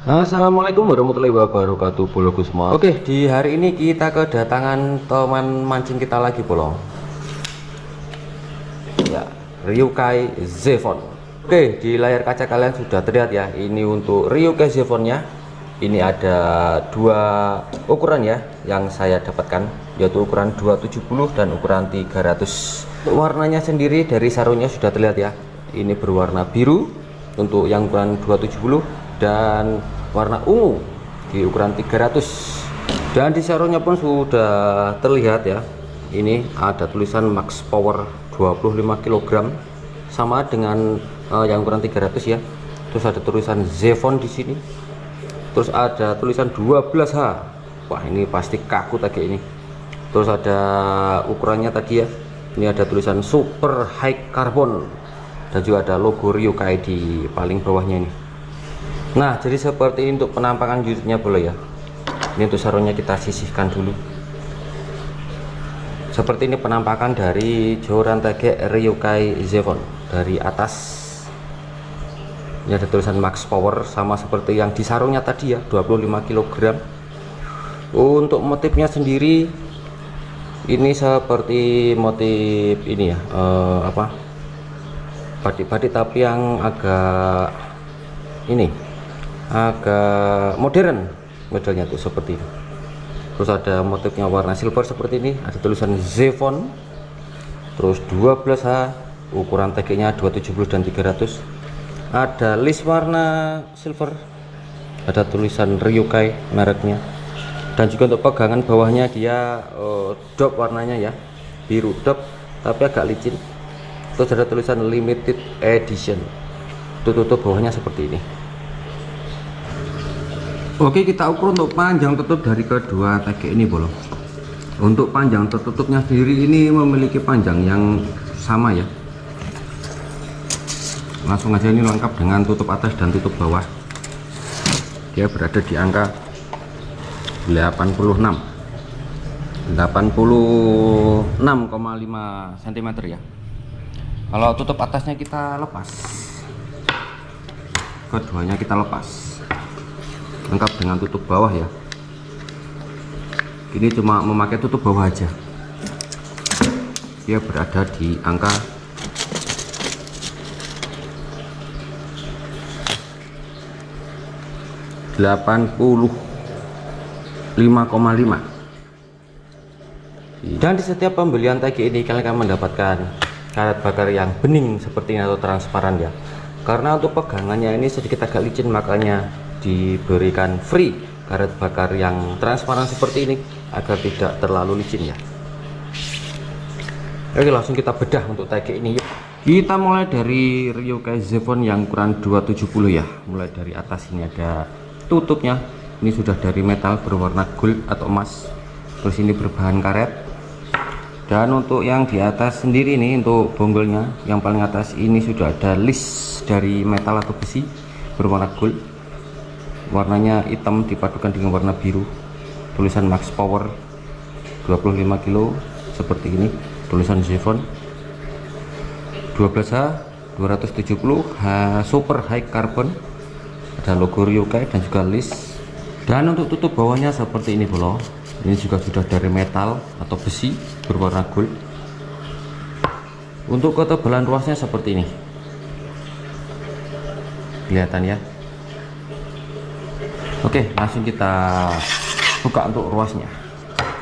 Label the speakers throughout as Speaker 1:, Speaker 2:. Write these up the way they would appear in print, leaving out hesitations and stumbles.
Speaker 1: Assalamualaikum warahmatullahi wabarakatuh, boloku semua. Oke, di hari ini kita kedatangan teman mancing kita lagi, bolo. Ya, Ryukai Zephon. Oke, di layar kaca kalian sudah terlihat ya. Ini untuk Ryukai Zephonnya. Ini ada dua ukuran ya yang saya dapatkan, yaitu ukuran 270 dan ukuran 300. Warnanya sendiri dari sarungnya sudah terlihat ya. Ini berwarna biru untuk yang ukuran 270 dan warna ungu di ukuran 300, dan di sarungnya pun sudah terlihat ya. Ini ada tulisan Max Power 25 kg sama dengan yang ukuran 300 ya. Terus ada tulisan Zephon di sini. Terus ada tulisan 12H. Wah, ini pasti kaku tadi ini. Terus ada ukurannya tadi ya. Ini ada tulisan Super High Carbon dan juga ada logo Ryukai di paling bawahnya ini. Nah, jadi seperti ini untuk penampakan unitnya boleh ya. Ini untuk sarungnya kita sisihkan dulu. Seperti ini penampakan dari joran tag Ryukai Zephon dari atas. Ini ada tulisan Max Power sama seperti yang di sarungnya tadi ya, 25 kg. Untuk motifnya sendiri ini seperti motif ini ya, batik-batik tapi yang agak ini agak modern modelnya tuh seperti ini. Terus ada motifnya warna silver seperti ini, ada tulisan Zephon, terus 12H, ukuran tag-nya 270 dan 300, ada list warna silver, ada tulisan Ryukai mereknya, dan juga untuk pegangan bawahnya dia dop warnanya ya, biru dop tapi agak licin. Terus ada tulisan limited edition, tutup bawahnya seperti ini. Oke, kita ukur untuk panjang tutup dari kedua tag ini, bolo. Untuk panjang tertutupnya sendiri ini memiliki panjang yang sama ya. Langsung aja ini lengkap dengan tutup atas dan tutup bawah. Dia berada di angka 86,5 cm ya. Kalau tutup atasnya kita lepas, keduanya kita lepas, lengkap dengan tutup bawah ya. Ini cuma memakai tutup bawah aja. Dia berada di angka 85,5. Dan di setiap pembelian tag ini kalian akan mendapatkan karet bakar yang bening seperti ini atau transparan ya. Karena untuk pegangannya ini sedikit agak licin, makanya diberikan free karet bakar yang transparan seperti ini agar tidak terlalu licin ya. Oke, langsung kita bedah untuk tag ini yuk. Kita mulai dari Ryukai Zephon yang ukuran 270 ya. Mulai dari atas ini ada tutupnya, ini sudah dari metal berwarna gold atau emas. Terus ini berbahan karet. Dan untuk yang di atas sendiri ini untuk bonggolnya yang paling atas ini sudah ada list dari metal atau besi berwarna gold. Warnanya hitam dipadukan dengan warna biru, tulisan Max Power 25 kg seperti ini, tulisan Zephon 12H 270 Super High Carbon, ada logo Ryukai dan juga list. Dan untuk tutup bawahnya seperti ini, bolo. Ini juga sudah dari metal atau besi berwarna gold. Untuk ketebalan ruasnya seperti ini, kelihatan ya. Oke, langsung kita buka untuk ruasnya.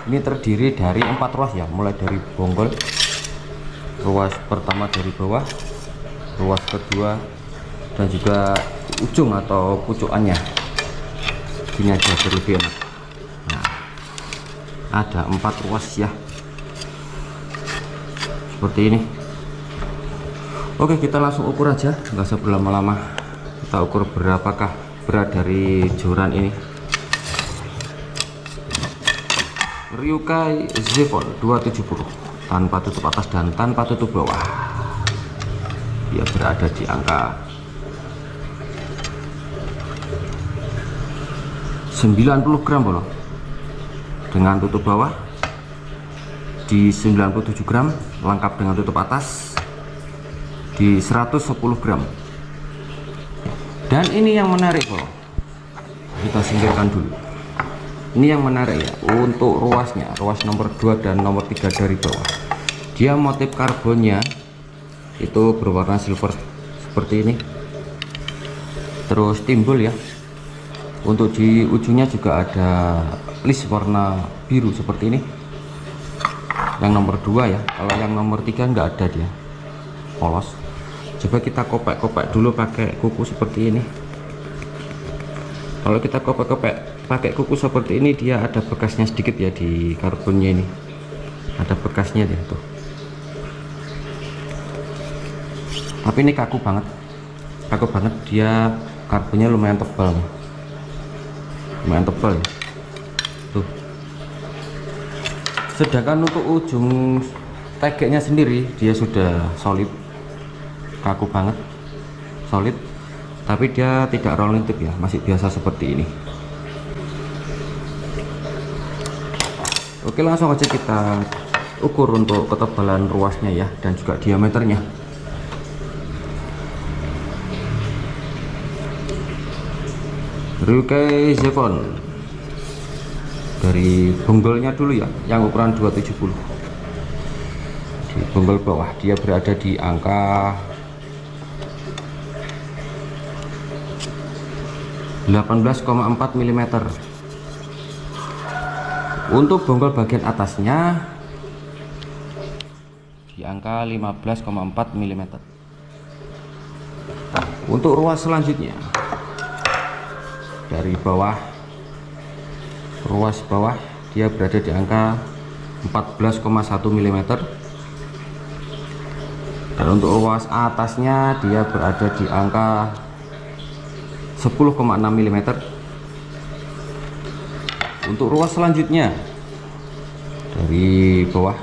Speaker 1: Ini terdiri dari 4 ruas ya, mulai dari bonggol, ruas pertama dari bawah, ruas kedua, dan juga ujung atau pucukannya. Ini aja berlebih enak. Nah, ada 4 ruas ya, seperti ini. Oke, kita langsung ukur aja, nggak usah berlama-lama. Kita ukur berapakah berat dari joran ini. Ryukai Zephon 270 tanpa tutup atas dan tanpa tutup bawah, dia berada di angka 90 gram, bolo. Dengan tutup bawah di 97 gram, lengkap dengan tutup atas di 110 gram. Dan ini yang menarik, bro. kita singkirkan dulu. Ini yang menarik ya, untuk ruasnya, ruas nomor 2 dan nomor 3 dari bawah, dia motif karbonnya itu berwarna silver seperti ini, terus timbul ya. Untuk di ujungnya juga ada list warna biru seperti ini, yang nomor 2 ya. Kalau yang nomor 3 nggak ada, dia polos. Coba kita kopek-kopek dulu pakai kuku seperti ini. Kalau kita kopek-kopek pakai kuku seperti ini, dia ada bekasnya sedikit ya di karbonnya ini, ada bekasnya dia tuh. Tapi ini kaku banget dia, karbonnya lumayan tebal ya tuh. Sedangkan untuk ujung tegeknya sendiri dia sudah solid, kaku banget, solid, tapi dia tidak rolling tip ya, masih biasa seperti ini. Oke, langsung aja kita ukur untuk ketebalan ruasnya ya, dan juga diameternya. Ryukai Zephon dari bonggolnya dulu ya, yang ukuran 270. Di bonggol bawah dia berada di angka 18,4 mm. Untuk bonggol bagian atasnya di angka 15,4 mm. Untuk ruas selanjutnya dari bawah, ruas bawah dia berada di angka 14,1 mm. Dan untuk ruas atasnya dia berada di angka 10,6 mm. Untuk ruas selanjutnya dari bawah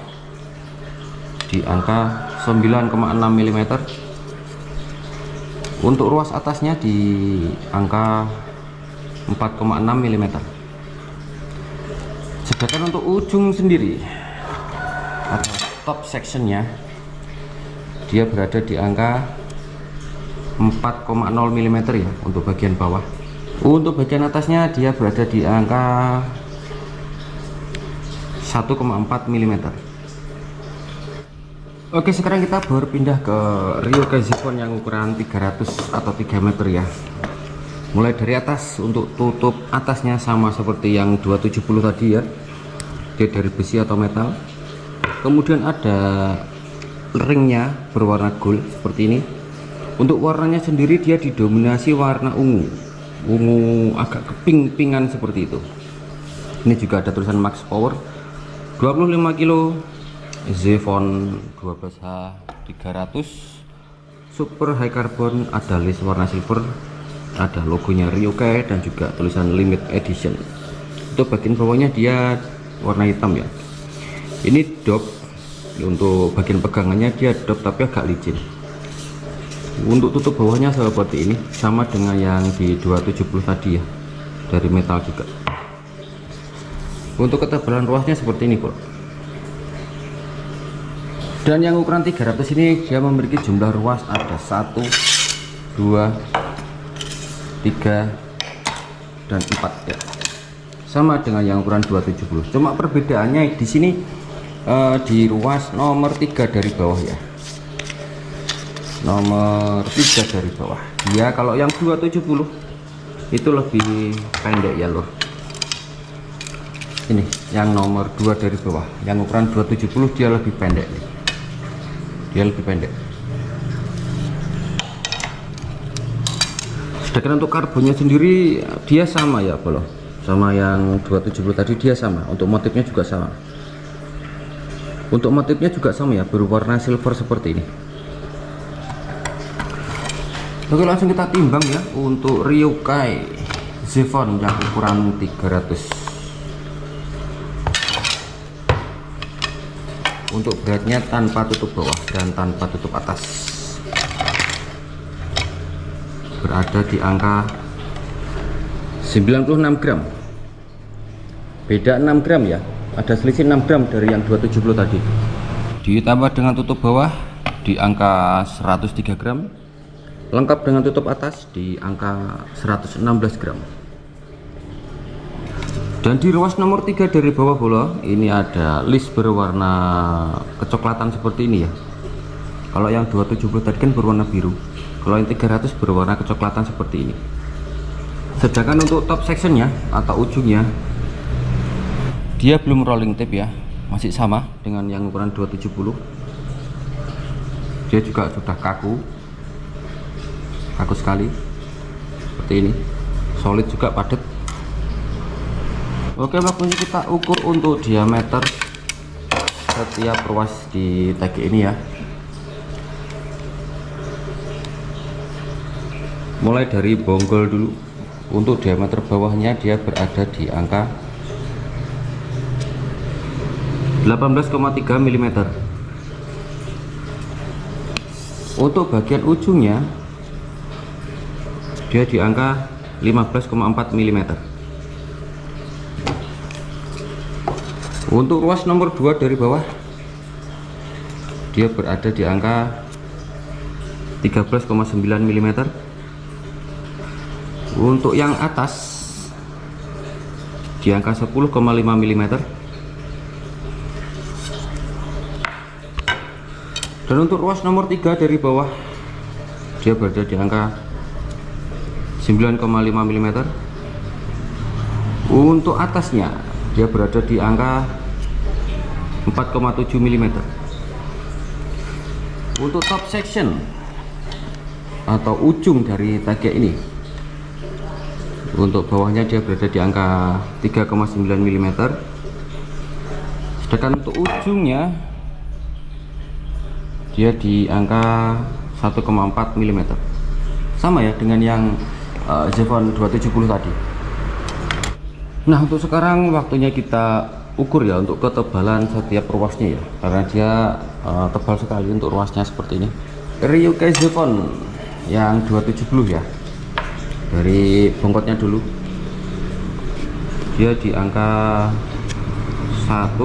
Speaker 1: di angka 9,6 mm. Untuk ruas atasnya di angka 4,6 mm. Sedangkan untuk ujung sendiri atau top sectionnya dia berada di angka 4,0 mm ya untuk bagian bawah. Untuk bagian atasnya dia berada di angka 1,4 mm. Oke, sekarang kita berpindah ke Ryukai Zephon yang ukuran 300 atau 3 meter ya. Mulai dari atas, untuk tutup atasnya sama seperti yang 270 tadi ya, dia dari besi atau metal. Kemudian ada ringnya berwarna gold seperti ini. Untuk warnanya sendiri dia didominasi warna ungu agak keping-pingan seperti itu. Ini juga ada tulisan Max Power 25 kilo Zephon 12H 300 super high carbon, ada list warna silver, ada logonya Ryukai dan juga tulisan limit edition. Untuk bagian bawahnya dia warna hitam ya. Ini dop, untuk bagian pegangannya dia dop tapi agak licin. Untuk tutup bawahnya seperti ini, sama dengan yang di 270 tadi ya, dari metal juga. Untuk ketebalan ruasnya seperti ini bro. Dan yang ukuran 300 ini dia memiliki jumlah ruas ada 1, 2, 3 dan 4 ya, sama dengan yang ukuran 270. Cuma perbedaannya di sini di ruas nomor 3 dari bawah ya, nomor 3 dari bawah ya. Kalau yang 270 itu lebih pendek ya loh. Ini yang nomor 2 dari bawah, yang ukuran 270 dia lebih pendek nih. Dia lebih pendek. Sedangkan untuk karbonnya sendiri dia sama ya bro, sama yang 270 tadi dia sama. Untuk motifnya juga sama. Untuk motifnya juga sama ya, berwarna silver seperti ini. Oke, langsung kita timbang ya untuk Ryukai Zephon yang ukuran 300. Untuk beratnya tanpa tutup bawah dan tanpa tutup atas berada di angka 96 gram. Beda 6 gram ya, ada selisih 6 gram dari yang 270 tadi. Ditambah dengan tutup bawah di angka 103 gram, lengkap dengan tutup atas di angka 116 gram. Dan di ruas nomor 3 dari bawah bola ini ada list berwarna kecoklatan seperti ini ya. Kalau yang 270 tadi kan berwarna biru, kalau yang 300 berwarna kecoklatan seperti ini. Sedangkan untuk top sectionnya atau ujungnya dia belum rolling tape ya, masih sama dengan yang ukuran 270. Dia juga sudah kaku sekali seperti ini, solid juga, padat. Oke, waktunya kita ukur untuk diameter setiap ruas di tag ini ya. Mulai dari bonggol dulu. Untuk diameter bawahnya dia berada di angka 18,3 mm. Untuk bagian ujungnya dia di angka 15,4 mm. Untuk ruas nomor 2 dari bawah dia berada di angka 13,9 mm. Untuk yang atas di angka 10,5 mm. Dan untuk ruas nomor 3 dari bawah dia berada di angka 9,5 mm. Untuk atasnya dia berada di angka 4,7 mm. Untuk top section atau ujung dari tag ini, untuk bawahnya dia berada di angka 3,9 mm. Sedangkan untuk ujungnya dia di angka 1,4 mm. Sama ya dengan yang Zephon 270 tadi. Nah, untuk sekarang waktunya kita ukur ya untuk ketebalan setiap ruasnya ya, karena dia tebal sekali untuk ruasnya seperti ini. Ryukai Zephon yang 270 ya. Dari bongkotnya dulu dia di angka 1,4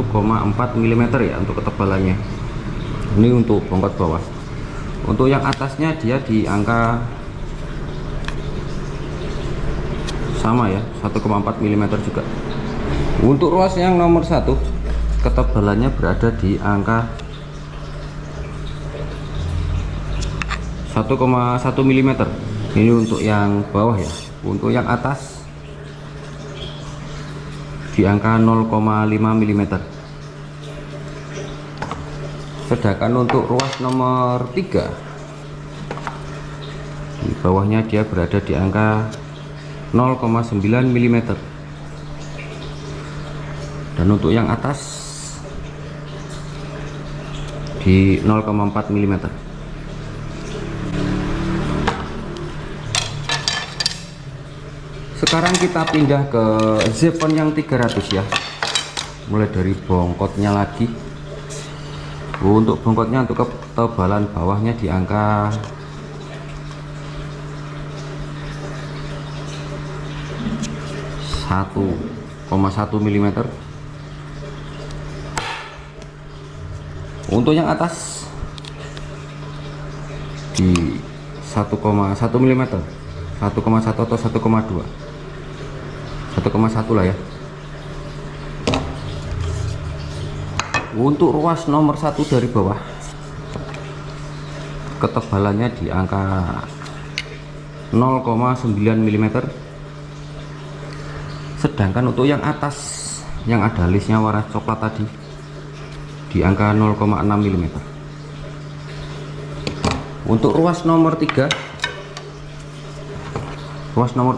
Speaker 1: mm ya untuk ketebalannya. Ini untuk bongkot bawah. Untuk yang atasnya dia di angka sama ya, 1,4 mm juga. Untuk ruas yang nomor 1 ketebalannya berada di angka 1,1 mm. Ini untuk yang bawah ya. Untuk yang atas di angka 0,5 mm. Sedangkan untuk ruas nomor 3 di bawahnya dia berada di angka 0,9 mm. Dan untuk yang atas di 0,4 mm. Sekarang kita pindah ke Zephon yang 300 ya. Mulai dari bongkotnya lagi. Untuk bongkotnya untuk ketebalan bawahnya di angka 1,1 mm. Untuk yang atas di 1,1 mm, 1,1 atau 1,2, 1,1 lah ya. Untuk ruas nomor 1 dari bawah ketebalannya di angka 0,9 mm. Sedangkan untuk yang atas yang ada listnya warna coklat tadi di angka 0,6 mm. Untuk ruas nomor 3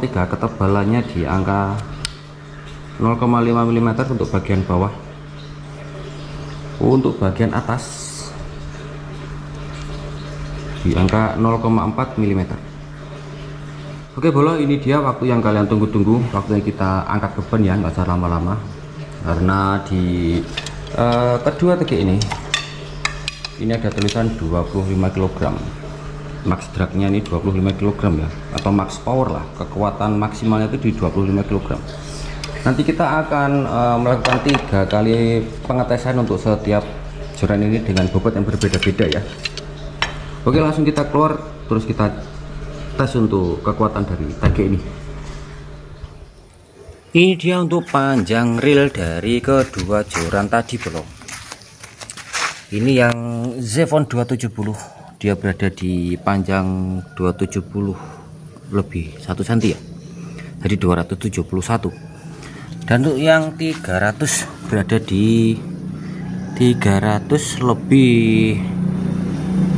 Speaker 1: ketebalannya di angka 0,5 mm untuk bagian bawah. Untuk bagian atas di angka 0,4 mm. Oke bolo, ini dia waktu yang kalian tunggu-tunggu, waktunya kita angkat beban ya, nggak usah lama-lama, karena di kedua tag ini ada tulisan 25 kg. Max dragnya ini 25 kg ya, atau max power lah, kekuatan maksimalnya itu di 25 kg. Nanti kita akan melakukan 3 kali pengetesan untuk setiap joran ini dengan bobot yang berbeda-beda ya. Oke, langsung kita keluar terus kita tes untuk kekuatan dari tag ini. Ini dia untuk panjang reel dari kedua joran tadi bro. Ini yang Zephon 270, dia berada di panjang 270 lebih 1 cm ya, jadi 271. Dan untuk yang 300 berada di 300 lebih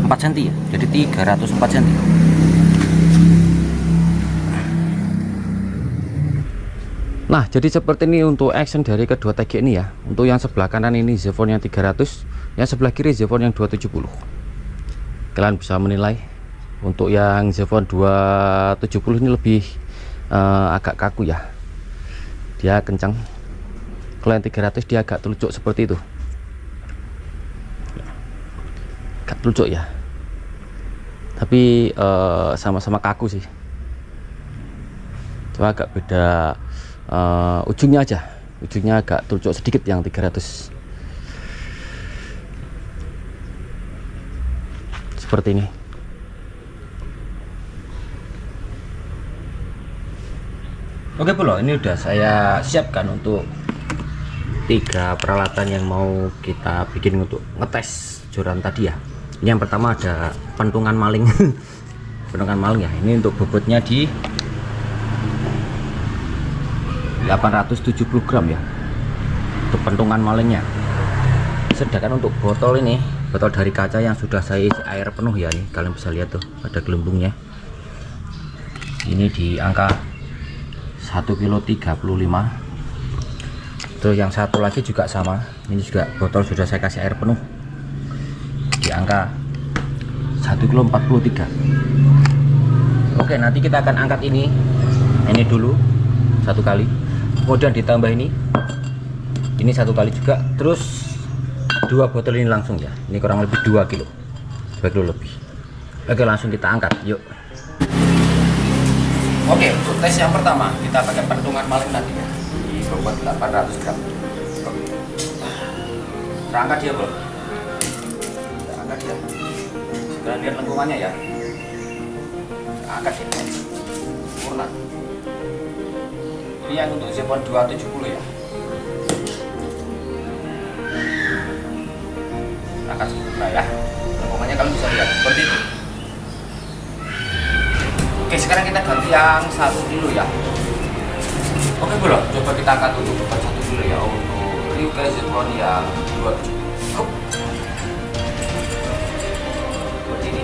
Speaker 1: 4 cm ya, jadi 304 cm. Nah, jadi seperti ini untuk action dari kedua TG ini ya. Untuk yang sebelah kanan ini Zephon yang 300, yang sebelah kiri Zephon yang 270. Kalian bisa menilai. Untuk yang Zephon 270 ini lebih agak kaku ya. Dia kencang. Kalau yang 300 dia agak telucuk seperti itu. Agak telucuk ya. Tapi sama-sama kaku sih. Cuma agak beda ujungnya aja, ujungnya agak telucuk sedikit yang 300 seperti ini. Oke bro, ini udah saya siapkan untuk 3 peralatan yang mau kita bikin untuk ngetes joran tadi ya. Ini yang pertama ada pentungan maling. Pentungan maling ya, ini untuk bobotnya di 870 gram ya untuk pentungan malingnya. Sedangkan untuk botol ini, botol dari kaca yang sudah saya isi air penuh ya, nih kalian bisa lihat tuh ada gelembungnya. Ini di angka 1,35 kg. Terus yang satu lagi juga sama, ini juga botol sudah saya kasih air penuh di angka 1,43 kg. Oke, nanti kita akan angkat ini dulu satu kali, kemudian ditambah ini 1 kali juga, terus 2 botol ini langsung ya. Ini kurang lebih 2 kilo lebih. Oke, langsung kita angkat yuk. Oke, untuk tes yang pertama kita pakai pentungan maling tadi ya, di bobot 800 gram. Kita angkat dia bro, kita angkat dia. Kita lihat lengkungannya ya, kita angkat dia sempurna. Ini yang untuk Zephon 270 ya. Angkat sempurna ya. Lengkungannya kalian bisa lihat seperti itu. Oke, sekarang kita ganti yang 1 kilo ya. Oke bro, coba kita angkat untuk beban 1 kilo ya, untuk Ryukai Zephon yang 270. Seperti ini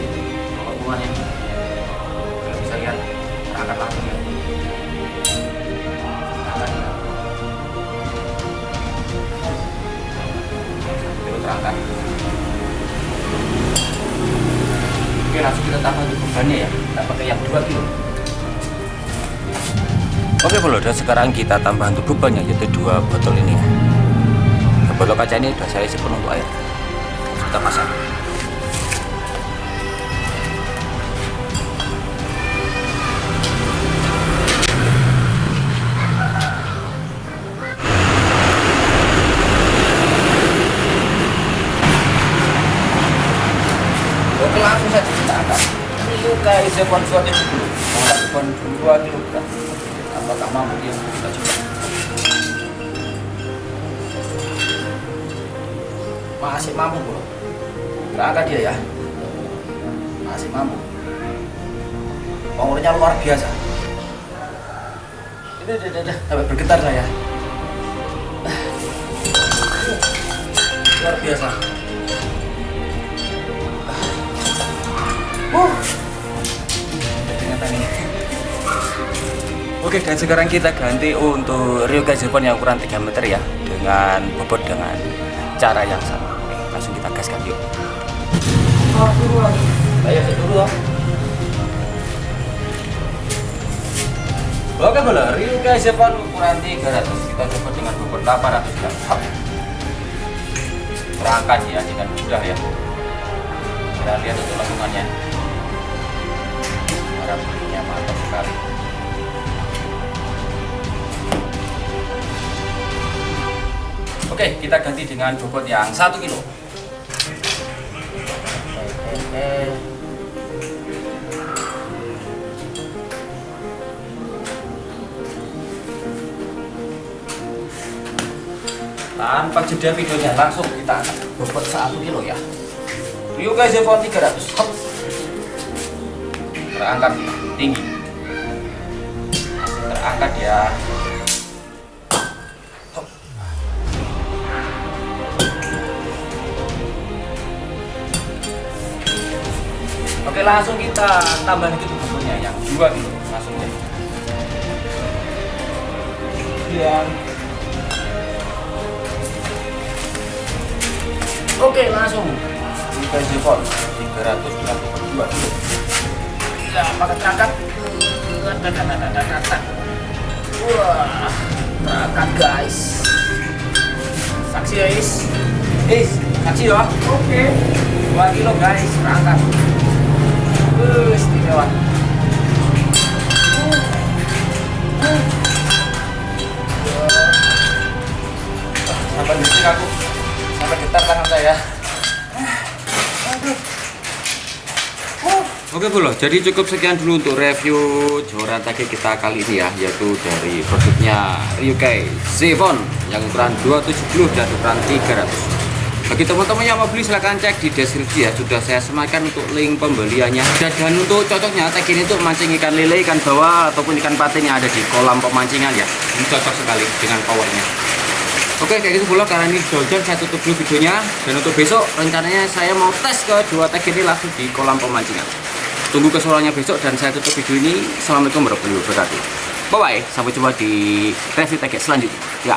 Speaker 1: lengkungannya. Kalian bisa lihat, kita angkat langsung ya. Terangkat. Oke, langsung kita tambah untuk bebannya ya, kita pakai yang 2 kilo. Oke bro, dan sekarang kita tambah untuk bebannya, yaitu 2 botol ini ya. Botol kaca ini sudah saya isi penuh untuk air, kita pasang. Oke, langsung saja kita angkat. Ryukai Zephon 270 menggunakan 2 kg. Apakah mampu dia? Kita coba. Masih mampu bro. Kita angkat dia ya. Masih mampu. Powernya luar biasa. Udah, sampai bergetar saya. Luar biasa. Oke, dan sekarang kita ganti untuk Ryukai Zephon yang ukuran 3 meter ya, dengan bobot dengan cara yang sama. Oke, langsung kita gaskan yuk. Ayo dulu. Oke boleh, Ryukai Zephon ukuran 300, kita coba dengan bobot 800 gram. Terangkat ya dengan mudah ya. Kita lihat untuk lengkungannya. Bunyinya mantap sekali. Oke, kita ganti dengan bobot yang 1 kilo. Tanpa jeda videonya langsung kita akan bobot 1 kilo ya. Ryokai Zephon 300. Hop. Terangkat tinggi. Terangkat ya. Hop. Oke, langsung kita tambah itu bobotnya yang 2 kilo langsung ya. Kemudian oke, langsung Ryokai Zephon 382 kilo. Ya, pakai terangkat. Wah, terangkat guys. Saksi ya saksi ya. Oke. 2 kilo guys, terangkat. Istimewa. Sampai bisik aku, sampai getar tangan saya. Oke bro, jadi cukup sekian dulu untuk review joran tagih kita kali ini ya, yaitu dari produknya Ryokai Zephon yang ukuran 270 dan ukuran 300. Bagi teman-teman yang mau beli silahkan cek di deskripsi ya, sudah saya sematkan untuk link pembeliannya. Dan untuk cocoknya tag ini untuk mancing ikan lele, ikan bawal ataupun ikan patin yang ada di kolam pemancingan ya, ini cocok sekali dengan powernya. Oke, kayak gitu pula karena ini jauh-jauh saya tutup dulu videonya, dan untuk besok rencananya saya mau tes kedua tag ini langsung di kolam pemancingan. Tunggu keseruannya besok dan saya tutup video ini. Assalamualaikum warahmatullahi wabarakatuh. Bye bye, sampai jumpa di review tag selanjutnya ya.